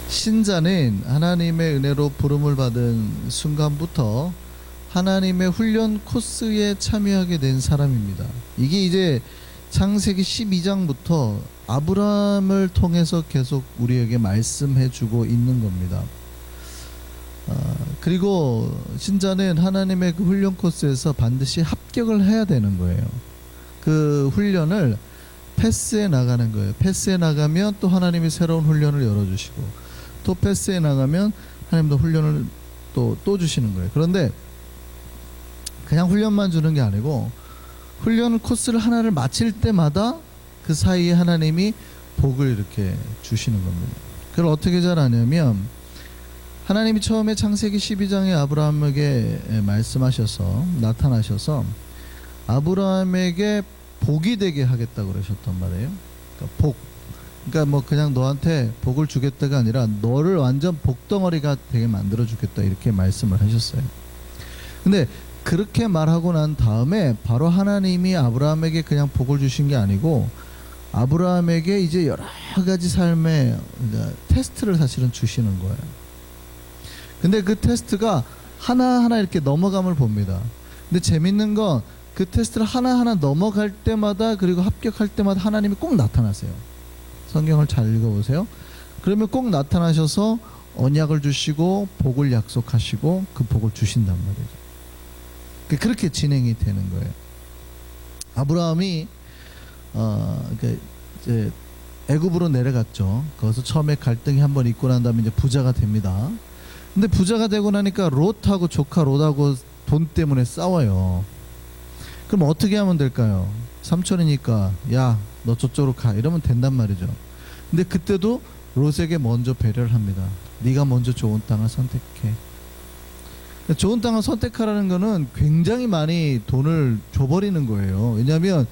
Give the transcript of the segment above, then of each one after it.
신자는 하나님의 은혜로 부름을 받은 순간부터 하나님의 훈련 코스에 참여하게 된 사람입니다. 이게 이제 창세기 12장부터 아브라함을 통해서 계속 우리에게 말씀해 주고 있는 겁니다. 그리고 신자는 하나님의 그 훈련 코스에서 반드시 합격을 해야 되는 거예요. 그 훈련을 패스해 나가는 거예요. 패스해 나가면 또 하나님이 새로운 훈련을 열어주시고, 또 패스해 나가면 하나님도 훈련을 또 주시는 거예요. 그런데 그냥 훈련만 주는 게 아니고, 훈련 코스를 하나를 마칠 때마다 그 사이에 하나님이 복을 이렇게 주시는 겁니다. 그걸 어떻게 잘 아냐면, 하나님이 처음에 창세기 12장에 아브라함에게 말씀하셔서 나타나셔서 아브라함에게 복이 되게 하겠다고 그러셨단 말이에요. 그러니까 복. 그러니까 뭐 그냥 너한테 복을 주겠다가 아니라 너를 완전 복덩어리가 되게 만들어 주겠다, 이렇게 말씀을 하셨어요. 근데 그렇게 말하고 난 다음에 바로 하나님이 아브라함에게 그냥 복을 주신 게 아니고, 아브라함에게 이제 여러 가지 삶의 테스트를 사실은 주시는 거예요. 근데 그 테스트가 하나하나 이렇게 넘어감을 봅니다. 근데 재밌는 건 그 테스트를 하나하나 넘어갈 때마다, 그리고 합격할 때마다 하나님이 꼭 나타나세요. 성경을 잘 읽어보세요. 그러면 꼭 나타나셔서 언약을 주시고 복을 약속하시고 그 복을 주신단 말이죠. 그렇게 진행이 되는 거예요. 아브라함이 이제 애굽으로 내려갔죠. 거기서 처음에 갈등이 한번 있고 난 다음에 이제 부자가 됩니다. 근데 부자가 되고 나니까 롯하고 조카 롯하고 돈 때문에 싸워요. 그럼 어떻게 하면 될까요? 삼촌이니까 야, 너 저쪽으로 가, 이러면 된단 말이죠. 근데 그때도 롯에게 먼저 배려를 합니다. 네가 먼저 좋은 땅을 선택해. 좋은 땅을 선택하라는 거는 굉장히 많이 돈을 줘버리는 거예요. 왜냐하면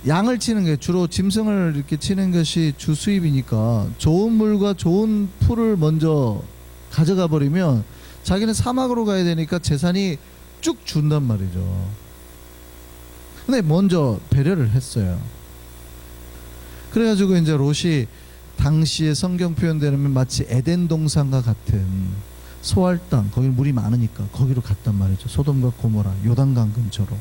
양을 치는 게, 주로 짐승을 이렇게 치는 것이 주 수입이니까 좋은 물과 좋은 풀을 먼저 가져가 버리면 자기는 사막으로 가야 되니까 재산이 쭉 준단 말이죠. 근데 먼저 배려를 했어요. 그래가지고 이제 롯이 당시에 성경 표현대로면 마치 에덴 동산과 같은 소알 땅, 거기 물이 많으니까 거기로 갔단 말이죠. 소돔과 고모라, 요단강 근처로.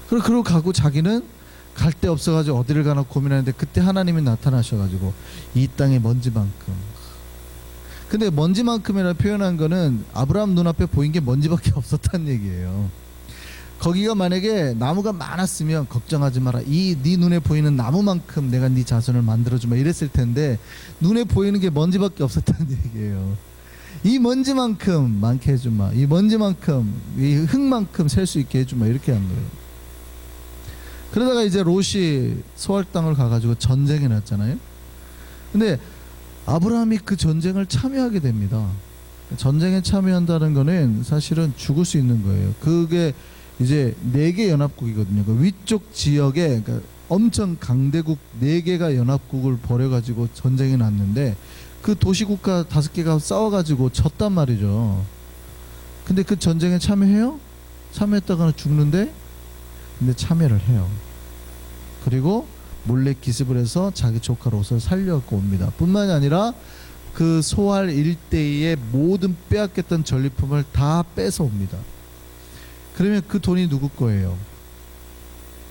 그러고 가고 자기는 갈 데 없어가지고 어디를 가나 고민하는데, 그때 하나님이 나타나셔가지고 이 땅의 먼지만큼. 근데 먼지만큼이라 표현한 거는 아브라함 눈앞에 보인 게 먼지밖에 없었다는 얘기예요. 거기가 만약에 나무가 많았으면 걱정하지 마라, 이 네 눈에 보이는 나무만큼 내가 네 자손을 만들어주마, 이랬을 텐데 눈에 보이는 게 먼지밖에 없었다는 얘기예요. 이 먼지만큼 많게 해주마, 이 먼지만큼, 이 흙만큼 셀 수 있게 해주마, 이렇게 한 거예요. 그러다가 이제 롯이 소알 땅을 가가지고 전쟁이 났잖아요. 근데 아브라함이 그 전쟁을 참여하게 됩니다. 전쟁에 참여한다는 거는 사실은 죽을 수 있는 거예요. 그게 이제 4개 연합국이거든요. 그 위쪽 지역에, 그러니까 엄청 강대국 4개가 연합국을 벌여가지고 전쟁이 났는데, 그 도시국가 5개가 싸워가지고 졌단 말이죠. 근데 그 전쟁에 참여해요? 참여했다가는 죽는데, 근데 참여를 해요. 그리고 몰래 기습을 해서 자기 조카 롯을 살려갖고 옵니다. 뿐만이 아니라 그 소알 일대의 모든 빼앗겼던 전리품을 다 뺏어 옵니다. 그러면 그 돈이 누구 거예요?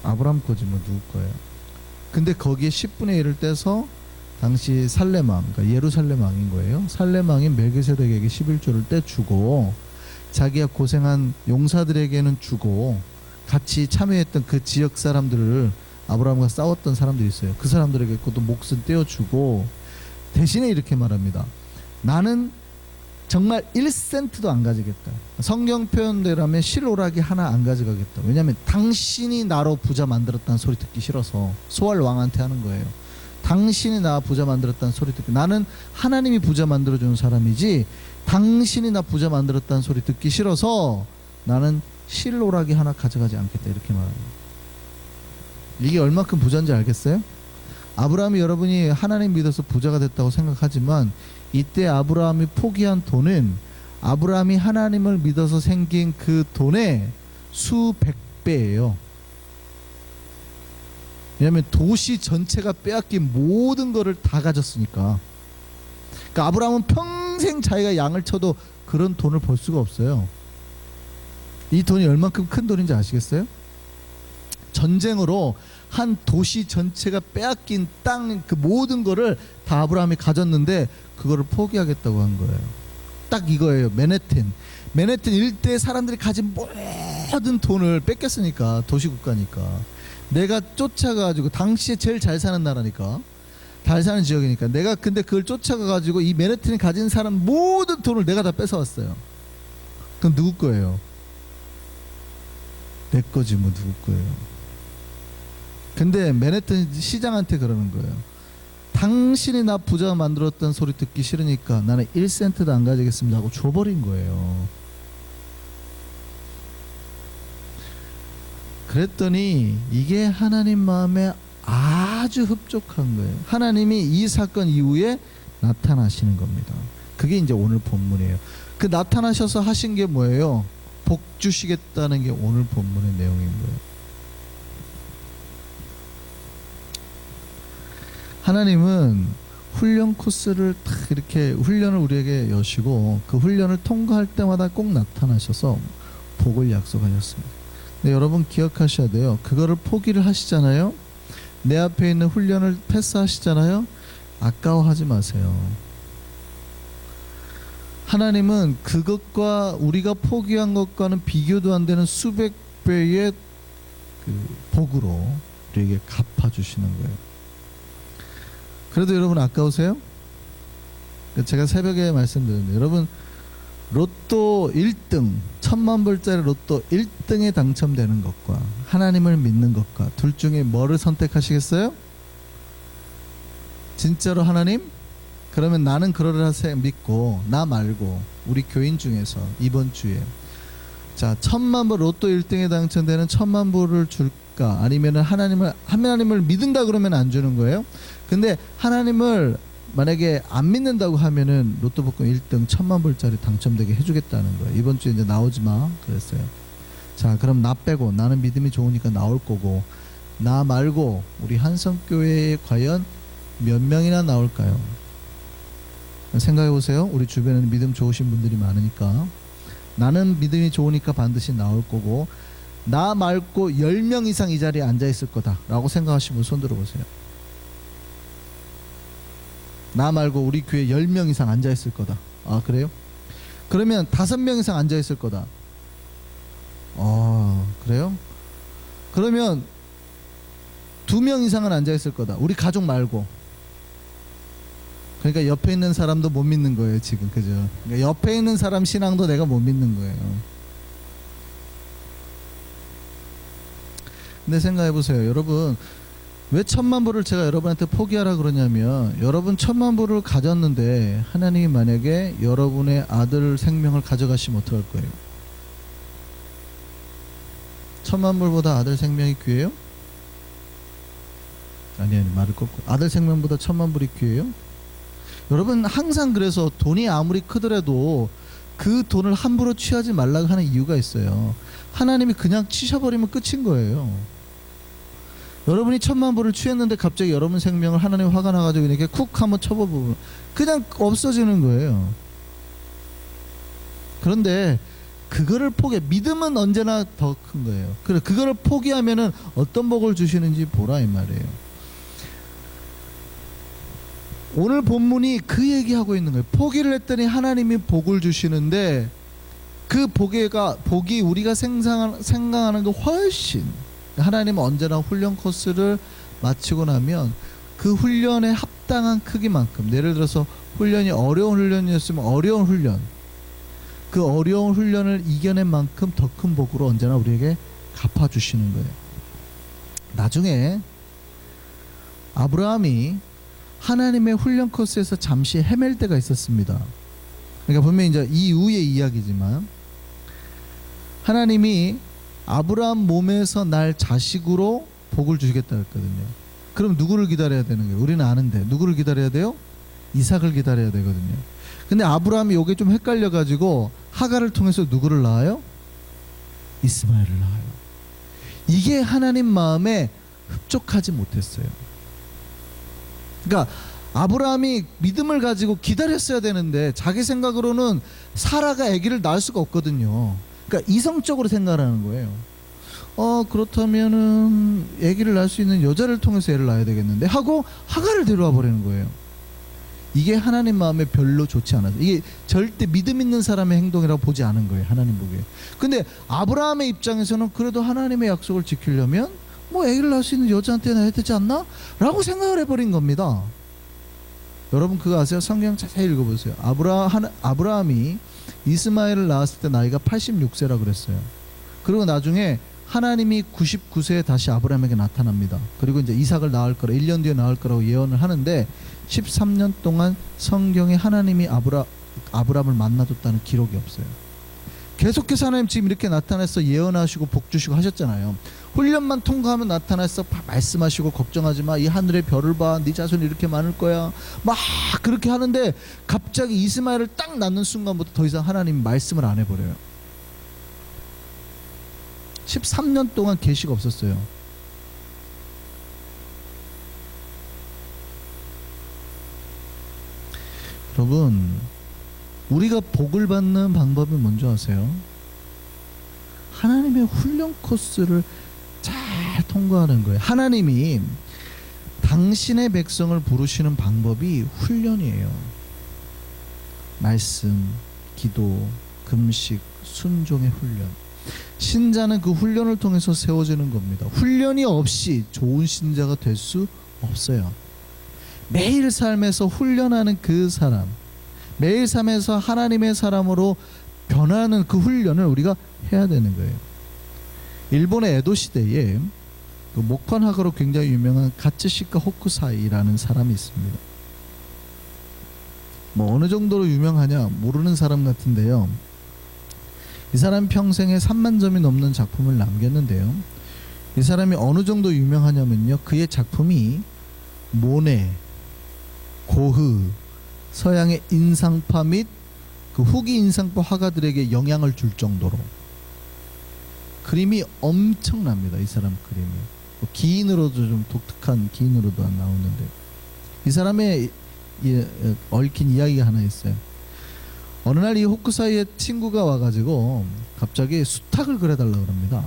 아브라함 거지 뭐, 누구 거예요? 근데 거기에 10분의 1을 떼서 당시 살레망, 그러니까 예루살렘 왕인 거예요. 살렘 왕인 멜기세덱에게 11조를 떼주고, 자기가 고생한 용사들에게는 주고, 같이 참여했던 그 지역 사람들을, 아브라함과 싸웠던 사람들이 있어요. 그 사람들에게 그것도 몫은 떼어주고, 대신에 이렇게 말합니다. 나는 정말 1센트도 안 가지겠다. 성경 표현대로라면 실오라기 하나 안 가져가겠다. 왜냐하면 당신이 나로 부자 만들었다는 소리 듣기 싫어서. 소알 왕한테 하는 거예요. 당신이 나 부자 만들었다는 소리 듣기, 나는 하나님이 부자 만들어주는 사람이지 당신이 나 부자 만들었다는 소리 듣기 싫어서 나는 실오라기 하나 가져가지 않겠다, 이렇게 말합니다. 이게 얼마큼 부자인지 알겠어요? 아브라함이, 여러분이 하나님 믿어서 부자가 됐다고 생각하지만, 이때 아브라함이 포기한 돈은 아브라함이 하나님을 믿어서 생긴 그 돈의 수백 배예요. 왜냐하면 도시 전체가 빼앗긴 모든 거를 다 가졌으니까. 그러니까 아브라함은 평생 자기가 양을 쳐도 그런 돈을 벌 수가 없어요. 이 돈이 얼만큼 큰 돈인지 아시겠어요? 전쟁으로 한 도시 전체가 빼앗긴 땅 그 모든 거를 다 아브라함이 가졌는데 그거를 포기하겠다고 한 거예요. 딱 이거예요. 맨해튼 일대 사람들이 가진 모든 돈을 뺏겼으니까, 도시국가니까 내가 쫓아가지고, 당시에 제일 잘 사는 나라니까, 잘 사는 지역이니까 내가 근데 그걸 쫓아가가지고 이 맨해튼이 가진 사람 모든 돈을 내가 다 뺏어왔어요. 그럼 누구 거예요? 내 거지 뭐, 누구 거예요? 근데 맨해튼 시장한테 그러는 거예요. 당신이 나 부자 만들었던 소리 듣기 싫으니까 나는 1센트도 안 가지겠습니다 하고 줘버린 거예요. 그랬더니 이게 하나님 마음에 아주 흡족한 거예요. 하나님이 이 사건 이후에 나타나시는 겁니다. 그게 이제 오늘 본문이에요. 그 나타나셔서 하신 게 뭐예요? 복 주시겠다는 게 오늘 본문의 내용인 거예요. 하나님은 훈련 코스를 딱 이렇게 훈련을 우리에게 여시고 그 훈련을 통과할 때마다 꼭 나타나셔서 복을 약속하셨습니다. 근데 여러분 기억하셔야 돼요. 그거를 포기를 하시잖아요. 내 앞에 있는 훈련을 패스하시잖아요. 아까워하지 마세요. 하나님은 그것과 우리가 포기한 것과는 비교도 안 되는 수백 배의 그 복으로 우리에게 갚아주시는 거예요. 그래도 여러분 아까우세요? 제가 새벽에 말씀드렸는데, 여러분 로또 1등 1000만불짜리 로또 1등에 당첨되는 것과 하나님을 믿는 것과 둘 중에 뭐를 선택하시겠어요? 진짜로 하나님? 그러면 나는 그러라세 믿고, 나 말고 우리 교인 중에서 이번 주에 자 1000만불 로또 1등에 당첨되는 1000만불을 줄까, 아니면 하나님을 믿는다 그러면 안 주는 거예요. 근데 하나님을 만약에 안 믿는다고 하면은 로또 복권 1등 1000만불짜리 당첨되게 해주겠다는 거예요. 이번 주에 이제 나오지 마 그랬어요. 자 그럼 나 빼고, 나는 믿음이 좋으니까 나올 거고, 나 말고 우리 한성교회에 과연 몇 명이나 나올까요? 생각해 보세요. 우리 주변에는 믿음 좋으신 분들이 많으니까 나는 믿음이 좋으니까 반드시 나올 거고, 나 말고 10명 이상 이 자리에 앉아 있을 거다 라고 생각하시는 분 손 들어보세요. 나 말고 우리 교회 10명 이상 앉아 있을 거다. 아 그래요? 그러면 5명 이상 앉아 있을 거다. 그래요? 그러면 2명 이상은 앉아 있을 거다. 우리 가족 말고. 그러니까 옆에 있는 사람도 못 믿는 거예요 지금, 그죠? 그러니까 옆에 있는 사람 신앙도 내가 못 믿는 거예요. 근데 생각해 보세요. 여러분 왜 1000만불을 제가 여러분한테 포기하라 그러냐면, 여러분 1000만불을 가졌는데 하나님이 만약에 여러분의 아들 생명을 가져가시면 어떡할 거예요? 1000만불보다 아들 생명이 귀해요? 아니 말을 꺾고, 아들 생명보다 1000만불이 귀해요? 여러분 항상 그래서 돈이 아무리 크더라도 그 돈을 함부로 취하지 말라고 하는 이유가 있어요. 하나님이 그냥 치셔버리면 끝인 거예요. 여러분이 1000만불을 취했는데 갑자기 여러분 생명을 하나님 화가 나가지고 이렇게 쿡 한번 쳐보면 그냥 없어지는 거예요. 그런데 그거를 믿음은 언제나 더 큰 거예요. 그래 그거를 포기하면은 어떤 복을 주시는지 보라 이 말이에요. 오늘 본문이 그 얘기하고 있는 거예요. 포기를 했더니 하나님이 복을 주시는데, 그 복이 우리가 생각하는 거 훨씬, 하나님은 언제나 훈련 코스를 마치고 나면 그 훈련에 합당한 크기만큼, 예를 들어서 훈련이 어려운 훈련이었으면 어려운 훈련, 그 어려운 훈련을 이겨낸 만큼 더 큰 복으로 언제나 우리에게 갚아주시는 거예요. 나중에 아브라함이 하나님의 훈련 코스에서 잠시 헤맬 때가 있었습니다. 그러니까 분명히 이제 이후의 이야기지만, 하나님이 아브라함 몸에서 날 자식으로 복을 주시겠다 했거든요. 그럼 누구를 기다려야 되는 거예요? 우리는 아는데 누구를 기다려야 돼요? 이삭을 기다려야 되거든요. 근데 아브라함이 요게 좀 헷갈려 가지고 하갈을 통해서 누구를 낳아요? 이스마엘을 낳아요. 이게 하나님 마음에 흡족하지 못했어요. 그러니까 아브라함이 믿음을 가지고 기다렸어야 되는데 자기 생각으로는 사라가 아기를 낳을 수가 없거든요. 그러니까 이성적으로 생각하는 거예요. 그렇다면은 아기를 낳을 수 있는 여자를 통해서 애를 낳아야 되겠는데 하고 하갈을 데려와 버리는 거예요. 이게 하나님 마음에 별로 좋지 않아서, 이게 절대 믿음 있는 사람의 행동이라고 보지 않은 거예요, 하나님 보기에. 근데 아브라함의 입장에서는 그래도 하나님의 약속을 지키려면 뭐 아기를 낳을 수 있는 여자한테 낳아야 되지 않나? 라고 생각을 해버린 겁니다. 여러분 그거 아세요? 성경 자세히 읽어보세요. 아브라함이 이스마엘을 낳았을 때 나이가 86세라 그랬어요. 그리고 나중에 하나님이 99세에 다시 아브라함에게 나타납니다. 그리고 이제 이삭을 낳을 거라, 1년 뒤에 낳을 거라고 예언을 하는데 13년 동안 성경에 하나님이 아브라함을 만나줬다는 기록이 없어요. 계속해서 하나님 지금 이렇게 나타나서 예언하시고 복 주시고 하셨잖아요. 훈련만 통과하면 나타나서 말씀하시고 걱정하지 마, 이 하늘의 별을 봐, 네 자손이 이렇게 많을 거야, 막 그렇게 하는데 갑자기 이스마엘을 딱 낳는 순간부터 더 이상 하나님 말씀을 안 해버려요. 13년 동안 계시가 없었어요. 여러분, 우리가 복을 받는 방법이 뭔지 아세요? 하나님의 훈련 코스를 잘 통과하는 거예요. 하나님이 당신의 백성을 부르시는 방법이 훈련이에요. 말씀, 기도, 금식, 순종의 훈련. 신자는 그 훈련을 통해서 세워지는 겁니다. 훈련이 없이 좋은 신자가 될 수 없어요. 매일 삶에서 훈련하는 그 사람, 매일 삶에서 하나님의 사람으로 변하는 그 훈련을 우리가 해야 되는 거예요. 일본의 에도 시대에 그 목판학으로 굉장히 유명한 가츠시카 호쿠사이라는 사람이 있습니다. 뭐 어느 정도로 유명하냐 모르는 사람 같은데요. 이 사람 평생에 3만 점이 넘는 작품을 남겼는데요. 이 사람이 어느 정도 유명하냐면요, 그의 작품이 모네, 고흐, 서양의 인상파 및 그 후기 인상파 화가들에게 영향을 줄 정도로 그림이 엄청납니다. 이 사람 그림이 기인으로도 좀 독특한 기인으로도 나오는데, 이 사람의 얽힌 이야기가 하나 있어요. 어느 날 이 호쿠사이의 친구가 와가지고 갑자기 수탉을 그려달라고 그럽니다.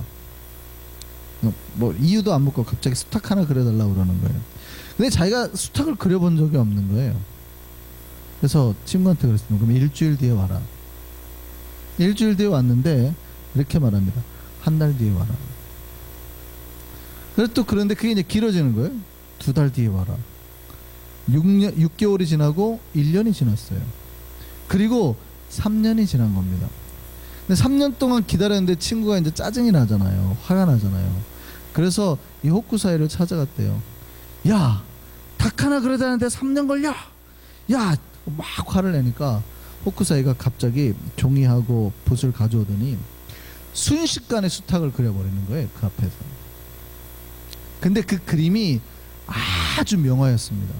뭐 이유도 안 묻고 갑자기 수탉 하나 그려달라고 그러는 거예요. 근데 자기가 수탉을 그려본 적이 없는 거예요. 그래서 친구한테 그랬습니다. 그럼 일주일 뒤에 와라. 일주일 뒤에 왔는데 이렇게 말합니다. 한 달 뒤에 와라. 그래서 또 그런데 그게 이제 길어지는 거예요. 2달 뒤에 와라. 6개월이 지나고 1년이 지났어요. 그리고 3년이 지난 겁니다. 근데 3년 동안 기다렸는데 친구가 이제 짜증이 나잖아요. 화가 나잖아요. 그래서 이 호쿠사이를 찾아갔대요. 야, 닭 하나 그려다는데 3년 걸려? 야, 막 화를 내니까 호쿠사이가 갑자기 종이하고 붓을 가져오더니 순식간에 수탉을 그려버리는 거예요, 그 앞에서. 근데 그 그림이 아주 명화였습니다.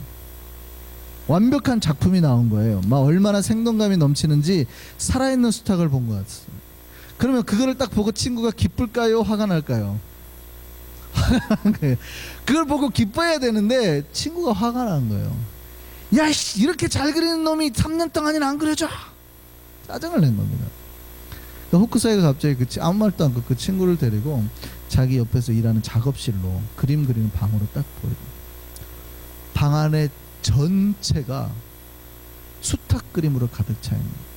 완벽한 작품이 나온 거예요. 막 얼마나 생동감이 넘치는지 살아있는 수탉을 본 것 같습니다. 그러면 그거를 딱 보고 친구가 기쁠까요? 화가 날까요? 그걸 보고 기뻐해야 되는데 친구가 화가 난 거예요. 야, 이렇게 잘 그리는 놈이 3년 동안이나 안 그려져? 짜증을 낸 겁니다. 호쿠사이가 갑자기 아무 말도 않고 그 친구를 데리고 자기 옆에서 일하는 작업실로 그림 그리는 방으로 딱 보여요. 방 안에 전체가 수탉 그림으로 가득 차 있는.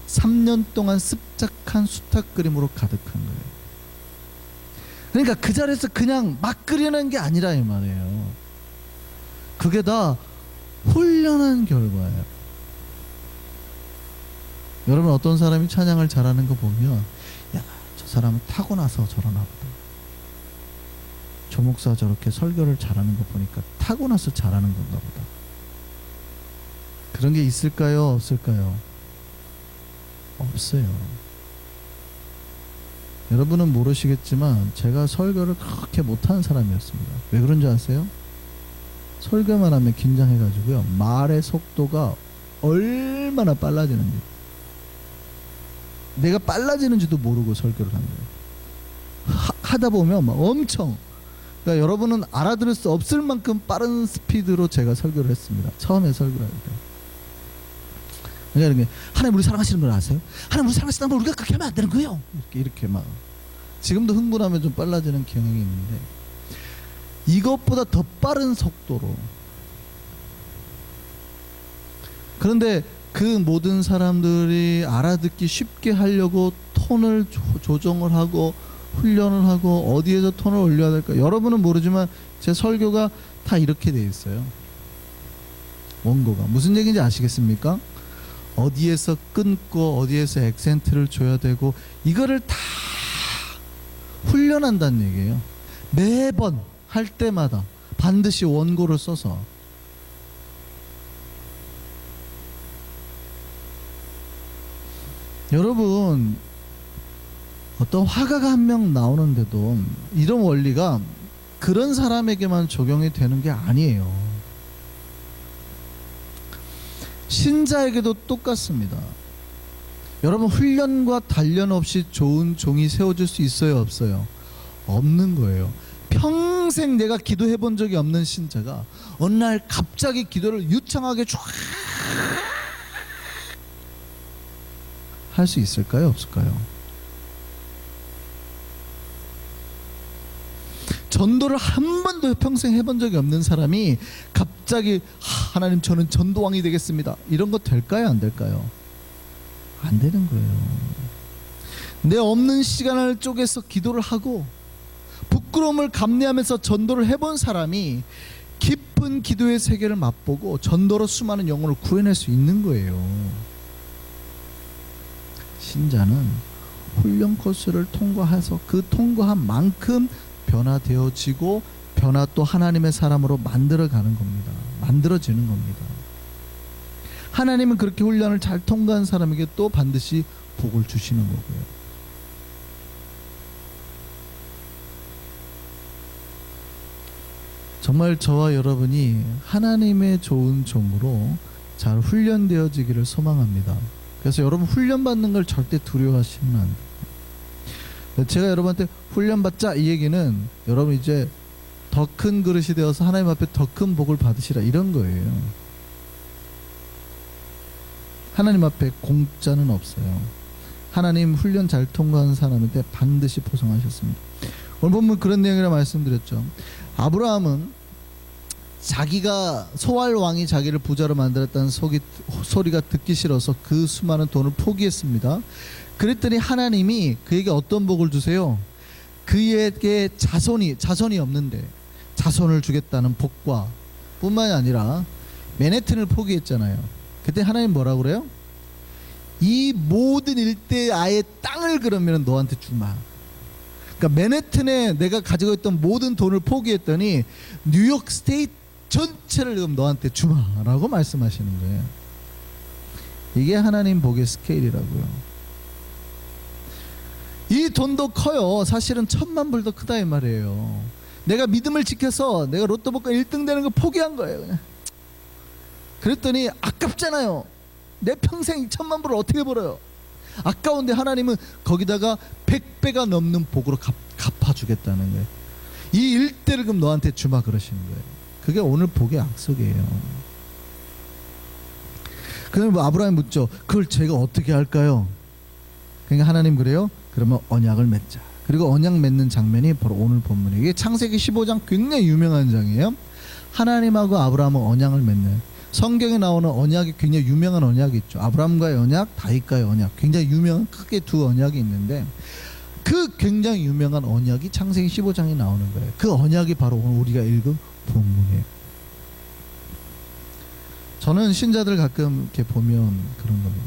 3년 동안 습작한 수탉 그림으로 가득한 거예요. 그러니까 그 자리에서 그냥 막 그리는 게 아니라 이 말이에요. 그게 다 훈련한 결과예요. 여러분, 어떤 사람이 찬양을 잘하는 거 보면, 야, 저 사람은 타고나서 저러나 보다. 저 목사 저렇게 설교를 잘하는 거 보니까 타고나서 잘하는 건가 보다. 그런 게 있을까요? 없을까요? 없어요. 여러분은 모르시겠지만 제가 설교를 그렇게 못하는 사람이었습니다. 왜 그런지 아세요? 설교만 하면 긴장해가지고요, 말의 속도가 얼마나 빨라지는지, 내가 빨라지는지도 모르고 설교를 한 거예요. 하다 보면 막 엄청, 그러니까 여러분은 알아들을 수 없을 만큼 빠른 스피드로 제가 설교를 했습니다. 처음에 설교를 할 때. 그러니까 하나님 우리 사랑하시는 걸 아세요? 하나님 우리 사랑하시는 걸 우리가 그렇게 하면 안 되는 거예요. 이렇게 막. 지금도 흥분하면 좀 빨라지는 경향이 있는데, 이것보다 더 빠른 속도로. 그런데 그 모든 사람들이 알아듣기 쉽게 하려고 톤을 조정을 하고 훈련을 하고 어디에서 톤을 올려야 될까? 여러분은 모르지만 제 설교가 다 이렇게 돼 있어요. 원고가 무슨 얘기인지 아시겠습니까? 어디에서 끊고 어디에서 액센트를 줘야 되고, 이거를 다 훈련한다는 얘기예요. 매번 할 때마다 반드시 원고를 써서. 여러분, 어떤 화가가 한 명 나오는데도 이런 원리가 그런 사람에게만 적용이 되는 게 아니에요. 신자에게도 똑같습니다. 여러분, 훈련과 단련 없이 좋은 종이 세워질 수 있어요, 없어요? 없는 거예요. 평생 내가 기도해 본 적이 없는 신자가 어느 날 갑자기 기도를 유창하게 쫙 할 수 있을까요, 없을까요? 전도를 한 번도 평생 해본 적이 없는 사람이 갑자기 하나님 저는 전도왕이 되겠습니다, 이런 거 될까요, 안 될까요? 안 되는 거예요. 내 없는 시간을 쪼개서 기도를 하고 부끄러움을 감내하면서 전도를 해본 사람이 깊은 기도의 세계를 맛보고 전도로 수많은 영혼을 구해낼 수 있는 거예요. 신자는 훈련 코스를 통과해서 그 통과한 만큼 변화되어지고 변화 또 하나님의 사람으로 만들어가는 겁니다. 만들어지는 겁니다. 하나님은 그렇게 훈련을 잘 통과한 사람에게 또 반드시 복을 주시는 거고요. 정말 저와 여러분이 하나님의 좋은 종으로 잘 훈련되어지기를 소망합니다. 그래서 여러분, 훈련받는 걸 절대 두려워하시면 안 돼요. 제가 여러분한테 훈련받자 이 얘기는 여러분 이제 더 큰 그릇이 되어서 하나님 앞에 더 큰 복을 받으시라, 이런 거예요. 하나님 앞에 공짜는 없어요. 하나님 훈련 잘 통과한 사람한테 반드시 보상하셨습니다. 오늘 본문 그런 내용이라 말씀드렸죠. 아브라함은 자기가 소알 왕이 자기를 부자로 만들었다는 소리가 듣기 싫어서 그 수많은 돈을 포기했습니다. 그랬더니 하나님이 그에게 어떤 복을 주세요? 그에게 자손이 없는데 자손을 주겠다는 복과 뿐만이 아니라 맨해튼을 포기했잖아요. 그때 하나님 뭐라고 그래요? 이 모든 일대의 아예 땅을 그러면 너한테 주마. 그러니까 맨해튼에 내가 가지고 있던 모든 돈을 포기했더니 뉴욕 스테이트 전체를 그럼 너한테 주마라고 말씀하시는 거예요. 이게 하나님 복의 스케일이라고요. 이 돈도 커요. 사실은 1,000만 불도 크다 이 말이에요. 내가 믿음을 지켜서 내가 로또 복권 1등 되는 거 포기한 거예요. 그냥. 그랬더니 아깝잖아요. 내 평생 1,000만 불을 어떻게 벌어요? 아까운데 하나님은 거기다가 100배가 넘는 복으로 갚아주겠다는 거예요. 이 일대를 그럼 너한테 주마 그러시는 거예요. 그게 오늘 복의 약속이에요. 그럼 아브라함이 묻죠. 그걸 제가 어떻게 할까요? 그러니까 하나님 그래요? 그러면 언약을 맺자. 그리고 언약 맺는 장면이 바로 오늘 본문이에요. 이게 창세기 15장 굉장히 유명한 장이에요. 하나님하고 아브라함은 언약을 맺는, 성경에 나오는 언약이 굉장히 유명한 언약이 있죠. 아브라함과의 언약, 다윗과의 언약, 굉장히 유명한 크게 두 언약이 있는데 그 굉장히 유명한 언약이 창세기 15장에 나오는 거예요. 그 언약이 바로 오늘 우리가 읽은 본문이에요. 저는 신자들 가끔 이렇게 보면 그런 겁니다.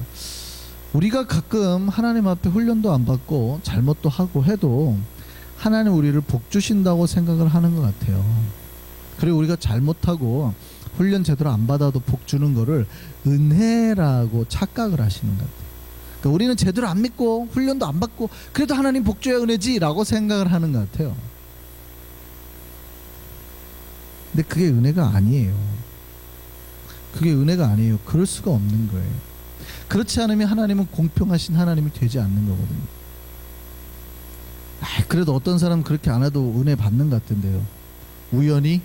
우리가 가끔 하나님 앞에 훈련도 안 받고 잘못도 하고 해도 하나님 우리를 복 주신다고 생각을 하는 것 같아요. 그리고 우리가 잘못하고 훈련 제대로 안 받아도 복 주는 거를 은혜라고 착각을 하시는 것 같아요. 그러니까 우리는 제대로 안 믿고 훈련도 안 받고 그래도 하나님 복 줘야 은혜지 라고 생각을 하는 것 같아요. 근데 그게 은혜가 아니에요. 그게 은혜가 아니에요. 그럴 수가 없는 거예요. 그렇지 않으면 하나님은 공평하신 하나님이 되지 않는 거거든요. 그래도 어떤 사람은 그렇게 안 해도 은혜 받는 것 같은데요. 우연히?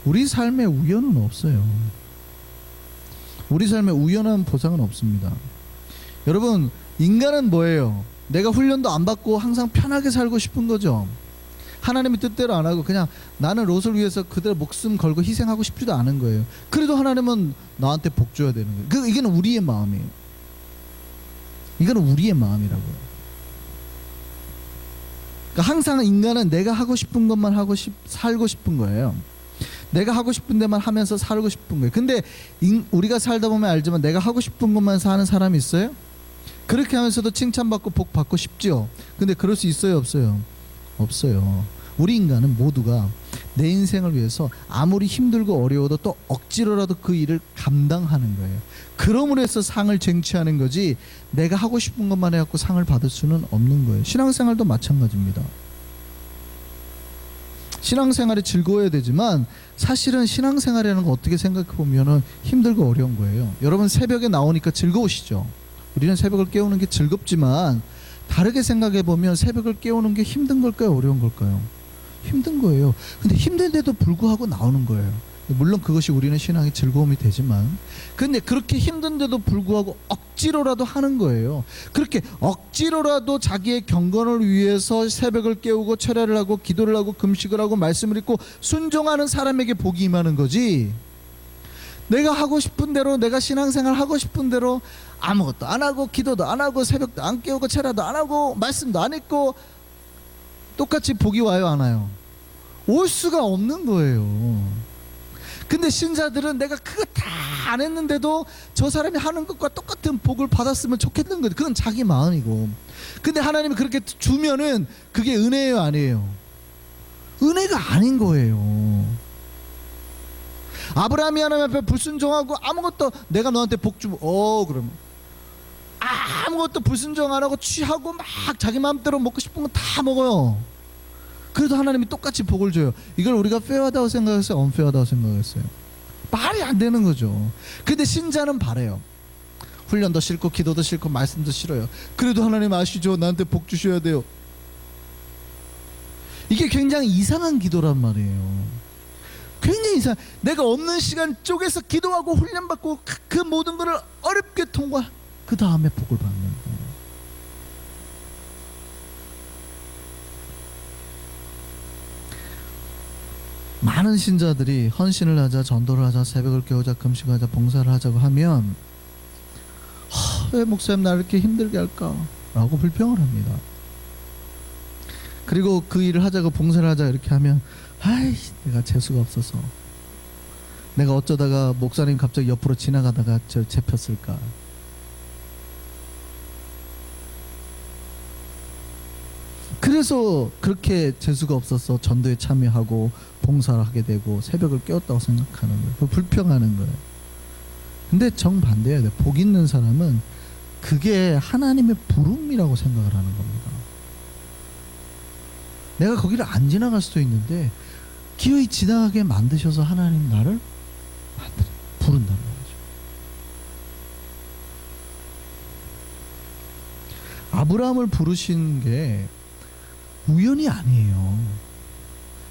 우리 삶에 우연은 없어요. 우리 삶에 우연한 보상은 없습니다. 여러분, 인간은 뭐예요? 내가 훈련도 안 받고 항상 편하게 살고 싶은 거죠. 하나님의 뜻대로 안 하고 그냥 나는 롯을 위해서 그대로 목숨 걸고 희생하고 싶지도 않은 거예요. 그래도 하나님은 나한테 복 줘야 되는 거예요. 이게는 우리의 마음이에요. 이거는 우리의 마음이라고요. 그러니까 항상 인간은 내가 하고 싶은 것만 살고 싶은 거예요. 내가 하고 싶은 데만 하면서 살고 싶은 거예요. 근데 우리가 살다 보면 알지만 내가 하고 싶은 것만 사는 사람이 있어요? 그렇게 하면서도 칭찬받고 복 받고 싶죠. 근데 그럴 수 있어요, 없어요? 없어요. 우리 인간은 모두가 내 인생을 위해서 아무리 힘들고 어려워도 또 억지로라도 그 일을 감당하는 거예요. 그럼으로 해서 상을 쟁취하는 거지, 내가 하고 싶은 것만 해갖고 상을 받을 수는 없는 거예요. 신앙생활도 마찬가지입니다. 신앙생활이 즐거워야 되지만 사실은 신앙생활이라는 거 어떻게 생각해 보면은 힘들고 어려운 거예요. 여러분 새벽에 나오니까 즐거우시죠? 우리는 새벽을 깨우는 게 즐겁지만 다르게 생각해 보면 새벽을 깨우는 게 힘든 걸까요? 어려운 걸까요? 힘든 거예요. 근데 힘든데도 불구하고 나오는 거예요. 물론 그것이 우리는 신앙의 즐거움이 되지만, 근데 그렇게 힘든데도 불구하고 억지로라도 하는 거예요. 그렇게 억지로라도 자기의 경건을 위해서 새벽을 깨우고 철야를 하고 기도를 하고 금식을 하고 말씀을 읽고 순종하는 사람에게 복이 임하는 거지, 내가 하고 싶은 대로, 내가 신앙생활 하고 싶은 대로 아무것도 안 하고 기도도 안 하고 새벽도 안 깨우고 철야도 안 하고 말씀도 안 읽고 똑같이 복이 와요, 안 와요? 올 수가 없는 거예요. 근데 신자들은 내가 그거 다 안 했는데도 저 사람이 하는 것과 똑같은 복을 받았으면 좋겠는 거죠. 그건 자기 마음이고. 근데 하나님이 그렇게 주면은 그게 은혜예요, 아니에요? 은혜가 아닌 거예요. 아브라함이 하나님 앞에 불순종하고 아무것도, 내가 너한테 복 주면 그러면 아무것도 불순종 안 하고 취하고 막 자기 마음대로 먹고 싶은 건 다 먹어요. 그래도 하나님이 똑같이 복을 줘요. 이걸 우리가 페어하다고 생각했어요? 언페어하다고 생각했어요? 말이 안 되는 거죠. 근데 신자는 바래요. 훈련도 싫고 기도도 싫고 말씀도 싫어요. 그래도 하나님 아시죠? 나한테 복 주셔야 돼요. 이게 굉장히 이상한 기도란 말이에요. 굉장히 이상. 내가 없는 시간 쪼개서 기도하고 훈련받고 그 모든 것을 어렵게 통과, 그 다음에 복을 받는 거예요. 많은 신자들이 헌신을 하자, 전도를 하자, 새벽을 깨우자, 금식하자, 봉사를 하자고 하면 왜 목사님 나를 이렇게 힘들게 할까? 라고 불평을 합니다. 그리고 그 일을 하자고 봉사를 하자 이렇게 하면 내가 재수가 없어서, 내가 어쩌다가 목사님 갑자기 옆으로 지나가다가 저 잡혔을까? 그래서 그렇게 재수가 없어서 전도에 참여하고 봉사를 하게 되고 새벽을 깨웠다고 생각하는 거예요. 불평하는 거예요. 근데 정반대예요. 복 있는 사람은 그게 하나님의 부름이라고 생각을 하는 겁니다. 내가 거기를 안 지나갈 수도 있는데 기어이 지나가게 만드셔서 하나님 나를 부른다는 거죠. 아브라함을 부르신 게 우연이 아니에요.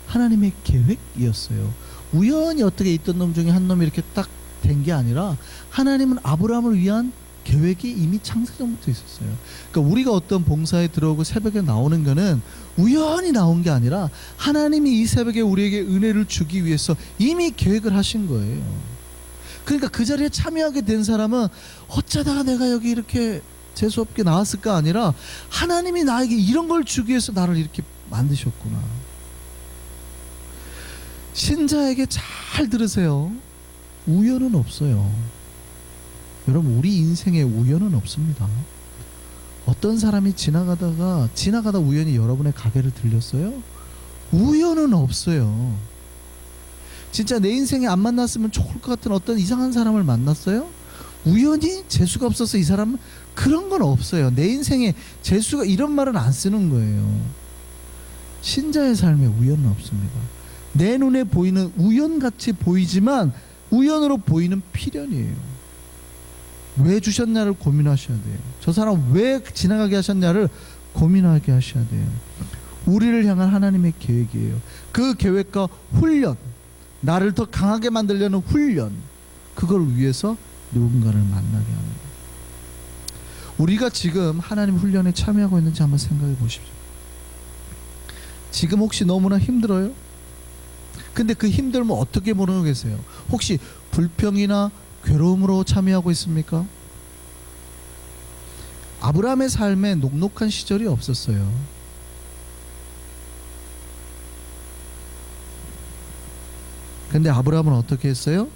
하나님의 계획이었어요. 우연히 어떻게 있던 놈 중에 한 놈이 이렇게 딱 된 게 아니라 하나님은 아브라함을 위한 계획이 이미 창세전부터 있었어요. 그러니까 우리가 어떤 봉사에 들어오고 새벽에 나오는 거는 우연히 나온 게 아니라 하나님이 이 새벽에 우리에게 은혜를 주기 위해서 이미 계획을 하신 거예요. 그러니까 그 자리에 참여하게 된 사람은 어쩌다가 내가 여기 이렇게 재수없게 나왔을까 아니라 하나님이 나에게 이런 걸 주기 위해서 나를 이렇게 만드셨구나. 신자에게 잘 들으세요. 우연은 없어요. 여러분, 우리 인생에 우연은 없습니다. 어떤 사람이 지나가다 우연히 여러분의 가게를 들렸어요? 우연은 없어요. 진짜 내 인생에 안 만났으면 좋을 것 같은 어떤 이상한 사람을 만났어요? 우연히 재수가 없어서 이 사람은, 그런 건 없어요. 내 인생에 재수가, 이런 말은 안 쓰는 거예요. 신자의 삶에 우연은 없습니다. 내 눈에 보이는 우연같이 보이지만 우연으로 보이는 필연이에요. 왜 주셨냐를 고민하셔야 돼요. 저 사람 왜 지나가게 하셨냐를 고민하게 하셔야 돼요. 우리를 향한 하나님의 계획이에요. 그 계획과 훈련, 나를 더 강하게 만들려는 훈련, 그걸 위해서 누군가를 만나게 합니다. 우리가 지금 하나님 훈련에 참여하고 있는지 한번 생각해 보십시오. 지금 혹시 너무나 힘들어요? 근데 그 힘듦을 어떻게 모르고 계세요? 혹시 불평이나 괴로움으로 참여하고 있습니까? 아브라함의 삶에 녹록한 시절이 없었어요. 근데 아브라함은 어떻게 했어요?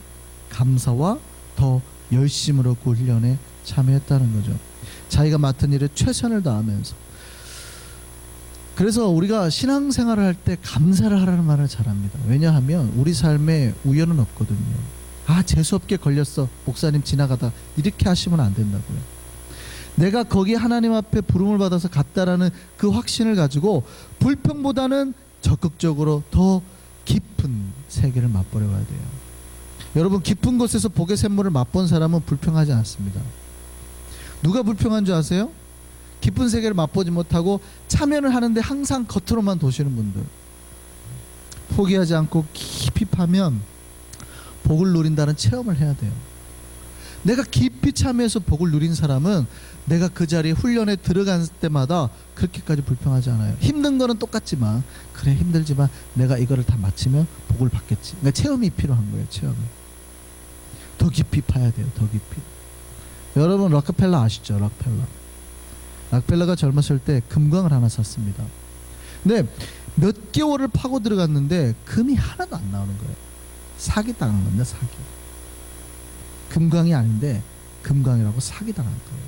감사와 더 열심으로 그 훈련에 참여했다는 거죠. 자기가 맡은 일에 최선을 다하면서. 그래서 우리가 신앙생활을 할 때 감사를 하라는 말을 잘합니다. 왜냐하면 우리 삶에 우연은 없거든요. 아, 재수없게 걸렸어, 목사님 지나가다, 이렇게 하시면 안 된다고요. 내가 거기 하나님 앞에 부름을 받아서 갔다라는 그 확신을 가지고 불평보다는 적극적으로 더 깊은 세계를 맛보려 가야 돼요. 여러분, 깊은 곳에서 복의 샘물을 맛본 사람은 불평하지 않습니다. 누가 불평한 줄 아세요? 깊은 세계를 맛보지 못하고 참여를 하는데 항상 겉으로만 도시는 분들. 포기하지 않고 깊이 파면 복을 누린다는 체험을 해야 돼요. 내가 깊이 참여해서 복을 누린 사람은 내가 그 자리에 훈련에 들어갈 때마다 그렇게까지 불평하지 않아요. 힘든 거는 똑같지만, 그래 힘들지만 내가 이거를 다 마치면 복을 받겠지. 그러니까 체험이 필요한 거예요. 체험이. 더 깊이 파야 돼요. 더 깊이. 여러분, 락펠러 아시죠? 락펠러가 젊었을 때 금광을 하나 샀습니다. 근데 몇 개월을 파고 들어갔는데 금이 하나도 안 나오는 거예요. 사기당한 겁니다. 사기. 금광이 아닌데 금광이라고 사기당한 거예요.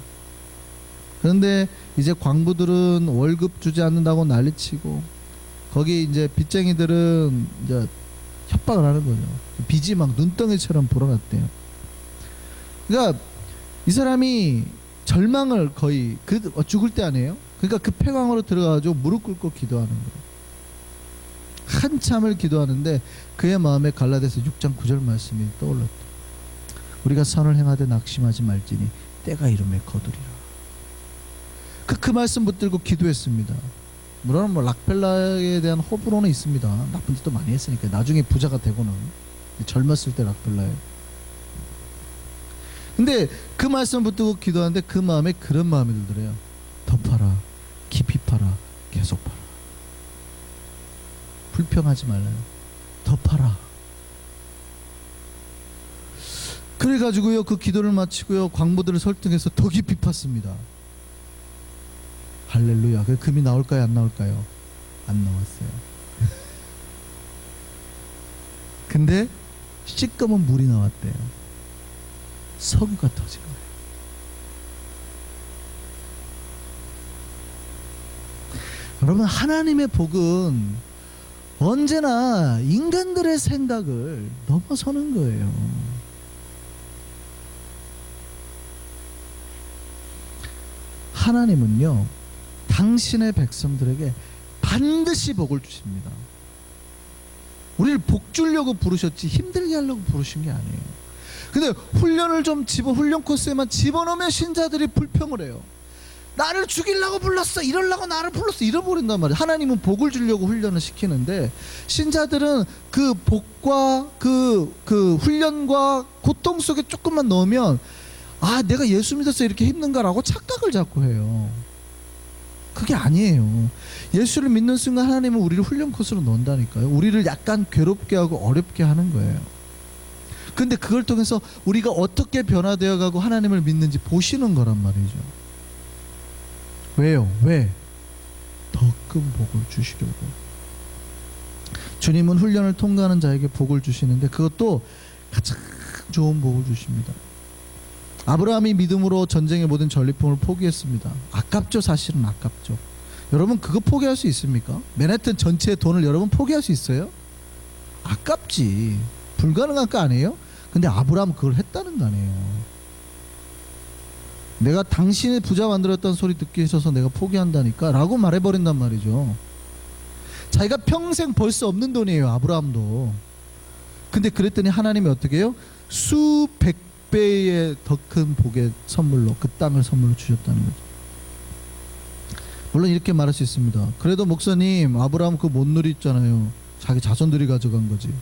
그런데 이제 광부들은 월급 주지 않는다고 난리치고, 거기 이제 빚쟁이들은 이제 협박을 하는 거죠. 빚이 막 눈덩이처럼 불어났대요. 그러니까 이 사람이 절망을 거의 죽을 때 아니에요? 그러니까 그 폐광으로 들어가가지고 무릎 꿇고 기도하는 거예요. 한참을 기도하는데 그의 마음에 갈라디아서 6장 9절 말씀이 떠올랐다. 우리가 선을 행하되 낙심하지 말지니 때가 이름에 거두리라. 그 말씀 붙들고 기도했습니다. 물론 락펠러에 대한 호불호는 있습니다. 나쁜 짓도 많이 했으니까. 나중에 부자가 되고는. 젊었을 때 락펠러에. 근데 그 말씀 붙들고 기도하는데 그 마음에 그런 마음이 들더래요. 더 팔아, 깊이 팔아, 계속 팔아. 불평하지 말라요. 더 팔아. 그래가지고요, 그 기도를 마치고요, 광부들을 설득해서 더 깊이 팠습니다. 할렐루야. 그 금이 나올까요, 안 나올까요? 안 나왔어요. 근데 시꺼먼 물이 나왔대요. 석유가 터진 거예요. 여러분, 하나님의 복은 언제나 인간들의 생각을 넘어서는 거예요. 하나님은요, 당신의 백성들에게 반드시 복을 주십니다. 우리를 복 주려고 부르셨지 힘들게 하려고 부르신 게 아니에요. 근데 훈련을 좀 훈련 코스에만 집어넣으면 신자들이 불평을 해요. 나를 죽이려고 불렀어, 이러려고 나를 불렀어, 잃어버린단 말이에요. 하나님은 복을 주려고 훈련을 시키는데 신자들은 그 복과 그 훈련과 고통 속에 조금만 넣으면, 아, 내가 예수 믿어서 이렇게 힘든가라고 착각을 자꾸 해요. 그게 아니에요. 예수를 믿는 순간 하나님은 우리를 훈련 코스로 넣는다니까요. 우리를 약간 괴롭게 하고 어렵게 하는 거예요. 근데 그걸 통해서 우리가 어떻게 변화되어 가고 하나님을 믿는지 보시는 거란 말이죠. 왜요? 왜? 더 큰 복을 주시려고. 주님은 훈련을 통과하는 자에게 복을 주시는데 그것도 가장 좋은 복을 주십니다. 아브라함이 믿음으로 전쟁의 모든 전리품을 포기했습니다. 아깝죠. 사실은 아깝죠. 여러분, 그거 포기할 수 있습니까? 맨하튼 전체의 돈을 여러분 포기할 수 있어요? 아깝지. 불가능한 거 아니에요? 근데 아브라함은 그걸 했다는 거 아니에요. 내가 당신의 부자 만들었다는 소리 듣기 싫어서 내가 포기한다니까 라고 말해버린단 말이죠. 자기가 평생 벌 수 없는 돈이에요, 아브라함도. 근데 그랬더니 하나님이 어떻게 해요? 수백 배의 더 큰 복의 선물로 그 땅을 선물로 주셨다는 거죠. 물론 이렇게 말할 수 있습니다. 그래도 목사님, 아브라함 그거 못 누리잖아요. 자기 자손들이 가져간 거지.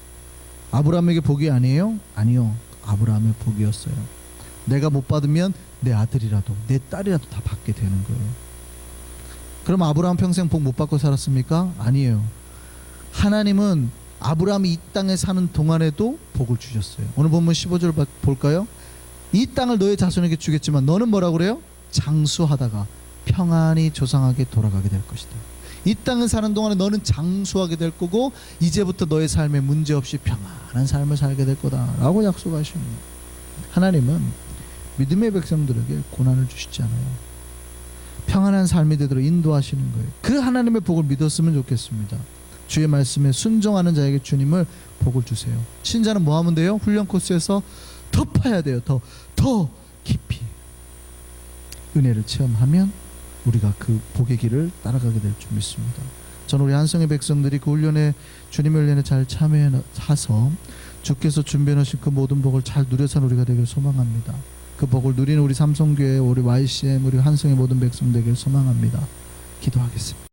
아브라함에게 복이 아니에요? 아니요. 아브라함의 복이었어요. 내가 못 받으면 내 아들이라도 내 딸이라도 다 받게 되는 거예요. 그럼 아브라함 평생 복 못 받고 살았습니까? 아니에요. 하나님은 아브라함이 이 땅에 사는 동안에도 복을 주셨어요. 오늘 본문 15절 볼까요? 이 땅을 너의 자손에게 주겠지만 너는 뭐라고 그래요? 장수하다가 평안히 조상에게 돌아가게 될 것이다. 이 땅을 사는 동안에 너는 장수하게 될 거고 이제부터 너의 삶에 문제없이 평안한 삶을 살게 될 거다라고 약속하십니다. 하나님은 믿음의 백성들에게 고난을 주시지 않아요. 평안한 삶이 되도록 인도하시는 거예요. 그 하나님의 복을 믿었으면 좋겠습니다. 주의 말씀에 순종하는 자에게 주님을 복을 주세요. 신자는 뭐 하면 돼요? 훈련 코스에서 더 파야 돼요. 더 깊이 은혜를 체험하면 우리가 그 복의 길을 따라가게 될 줄 믿습니다. 저는 우리 한성의 백성들이 그 훈련에 주님의 훈련에 잘 참여해서 주께서 준비해 놓으신 그 모든 복을 잘 누려 사는 우리가 되길 소망합니다. 그 복을 누리는 우리 삼성교회, 우리 YCM, 우리 한성의 모든 백성 되길 소망합니다. 기도하겠습니다.